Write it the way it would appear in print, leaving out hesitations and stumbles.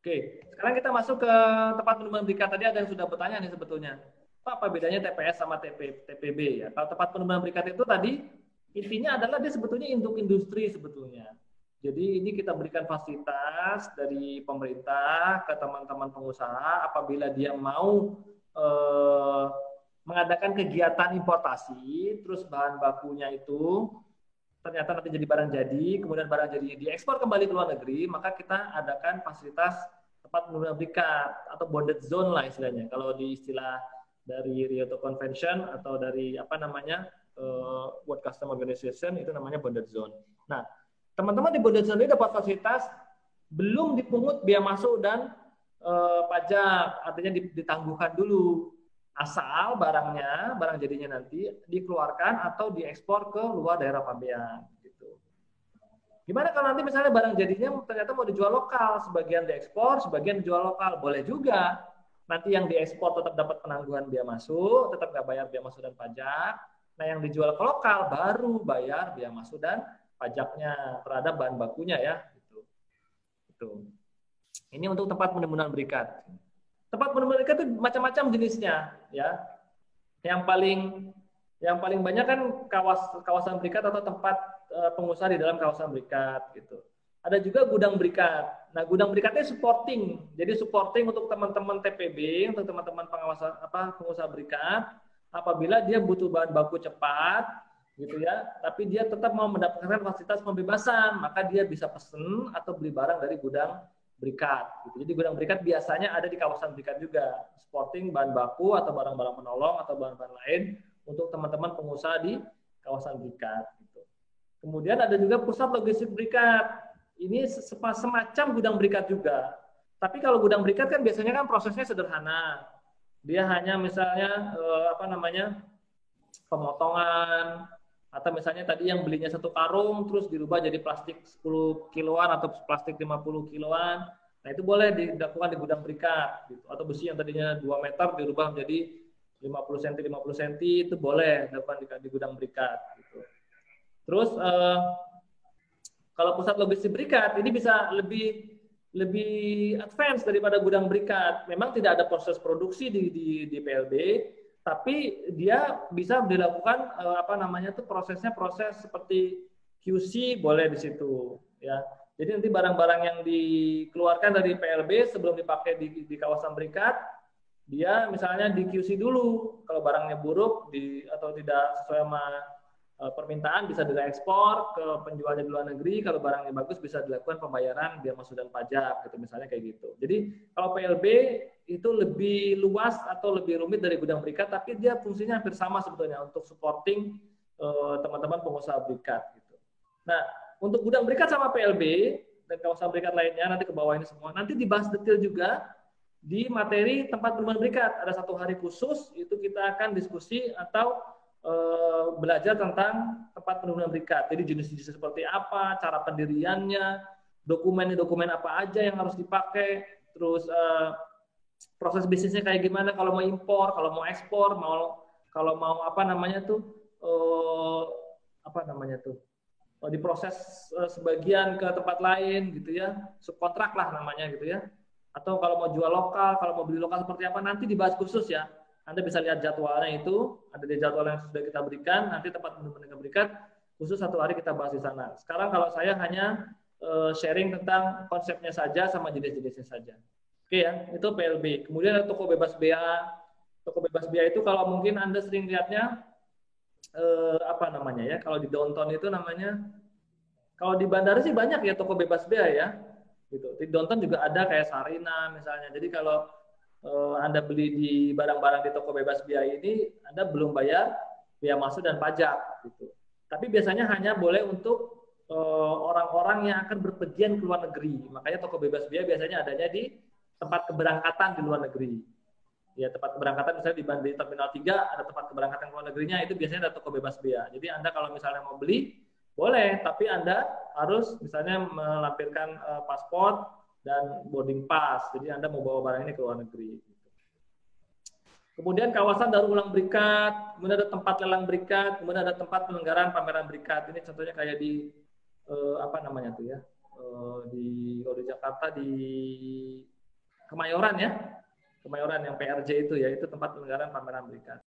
Oke, sekarang kita masuk ke tempat penimbunan berikat. Tadi ada yang sudah bertanya nih sebetulnya, Pak, apa bedanya TPS sama TPB ya? Kalau tempat penimbunan berikat itu tadi intinya adalah dia sebetulnya induk industri sebetulnya. Jadi ini kita berikan fasilitas dari pemerintah ke teman-teman pengusaha apabila dia mau eh, mengadakan kegiatan importasi, terus bahan bakunya itu ternyata nanti jadi barang jadi, kemudian barang jadi diekspor kembali ke luar negeri, maka kita adakan fasilitas tempat penimbunan berikat atau bonded zone lah istilahnya. Kalau di istilah dari Kyoto Convention atau dari apa namanya World Customs Organization itu namanya bonded zone. Nah, teman-teman di bonded zone ini dapat fasilitas belum dipungut biaya masuk dan pajak, artinya ditangguhkan dulu asal barang jadinya nanti dikeluarkan atau diekspor ke luar daerah pabean gitu. Gimana kalau nanti misalnya barang jadinya ternyata mau dijual lokal, sebagian diekspor, sebagian dijual lokal, boleh juga. Nanti yang diekspor tetap dapat penangguhan biaya masuk, tetap nggak bayar biaya masuk dan pajak. Nah yang dijual ke lokal baru bayar biaya masuk dan pajaknya terhadap bahan bakunya ya. Gitu. Ini untuk tempat penimbunan berikat. Tempat penimbunan berikat itu macam-macam jenisnya ya. Yang paling banyak kan kawasan berikat atau tempat pengusaha di dalam kawasan berikat gitu. Ada juga gudang berikat. Nah, gudang berikatnya supporting. Jadi supporting untuk teman-teman TPB, untuk teman-teman pengusaha berikat apabila dia butuh bahan baku cepat gitu ya, tapi dia tetap mau mendapatkan fasilitas pembebasan, maka dia bisa pesen atau beli barang dari gudang berikat gitu. Jadi gudang berikat biasanya ada di kawasan berikat juga, supporting bahan baku atau barang-barang penolong atau bahan-bahan lain untuk teman-teman pengusaha di kawasan berikat gitu. Kemudian ada juga pusat logistik berikat. Ini semacam gudang berikat juga. Tapi kalau gudang berikat kan biasanya kan prosesnya sederhana. Dia hanya misalnya pemotongan atau misalnya tadi yang belinya satu karung terus dirubah jadi plastik 10 kiloan atau plastik 50 kiloan. Nah, itu boleh dilakukan di gudang berikat gitu. Atau besi yang tadinya 2 meter dirubah menjadi 50 cm 50 cm itu boleh dilakukan di gudang berikat gitu. Terus kalau pusat logistik berikat ini bisa lebih advance daripada gudang berikat. Memang tidak ada proses produksi di PLB, tapi dia bisa dilakukan prosesnya proses seperti QC boleh di situ ya. Jadi nanti barang-barang yang dikeluarkan dari PLB sebelum dipakai di kawasan berikat, dia misalnya di QC dulu. Kalau barangnya buruk atau tidak sesuai sama permintaan bisa diekspor ke penjualnya di luar negeri. Kalau barangnya bagus bisa dilakukan pembayaran biaya masuk dan pajak gitu, misalnya kayak gitu. Jadi kalau PLB itu lebih luas atau lebih rumit dari gudang berikat, tapi dia fungsinya hampir sama sebetulnya untuk supporting teman-teman pengusaha berikat gitu. Nah, untuk gudang berikat sama PLB dan kawasan berikat lainnya nanti ke bawah ini semua nanti dibahas detail juga di materi tempat penimbunan berikat. Ada satu hari khusus itu kita akan diskusi atau belajar tentang tempat penimbunan berikat. Jadi jenis-jenis seperti apa, cara pendiriannya, dokumen apa aja yang harus dipakai, terus proses bisnisnya kayak gimana kalau mau impor, kalau mau ekspor, kalau mau diproses sebagian ke tempat lain gitu ya, subkontrak lah namanya gitu ya. Atau kalau mau jual lokal, kalau mau beli lokal seperti apa nanti dibahas khusus ya. Anda bisa lihat jadwalnya itu, ada di jadwal yang sudah kita berikan, nanti tempat penimbunan berikat khusus satu hari kita bahas di sana. Sekarang kalau saya hanya sharing tentang konsepnya saja sama jenis-jenisnya saja. Oke ya, itu PLB. Kemudian ada toko bebas bea. Toko bebas bea itu kalau mungkin Anda sering lihatnya kalau di downtown itu namanya, kalau di bandara sih banyak ya toko bebas bea ya. Gitu. Di downtown juga ada kayak Sarina misalnya. Jadi kalau Anda beli di barang-barang di toko bebas biaya ini, Anda belum bayar biaya masuk dan pajak gitu. Tapi biasanya hanya boleh untuk orang-orang yang akan berpergian ke luar negeri. Makanya toko bebas biaya biasanya adanya di tempat keberangkatan di luar negeri. Ya, tempat keberangkatan misalnya di Terminal 3 ada tempat keberangkatan ke luar negerinya, itu biasanya ada toko bebas biaya. Jadi Anda kalau misalnya mau beli boleh, tapi Anda harus misalnya melampirkan paspor dan boarding pass. Jadi Anda mau bawa barang ini ke luar negeri. Kemudian kawasan daur ulang berikat, kemudian ada tempat lelang berikat, kemudian ada tempat penyelenggaraan pameran berikat. Ini contohnya kayak di di Jakarta di Kemayoran ya, Kemayoran yang PRJ itu ya, itu tempat penyelenggaraan pameran berikat.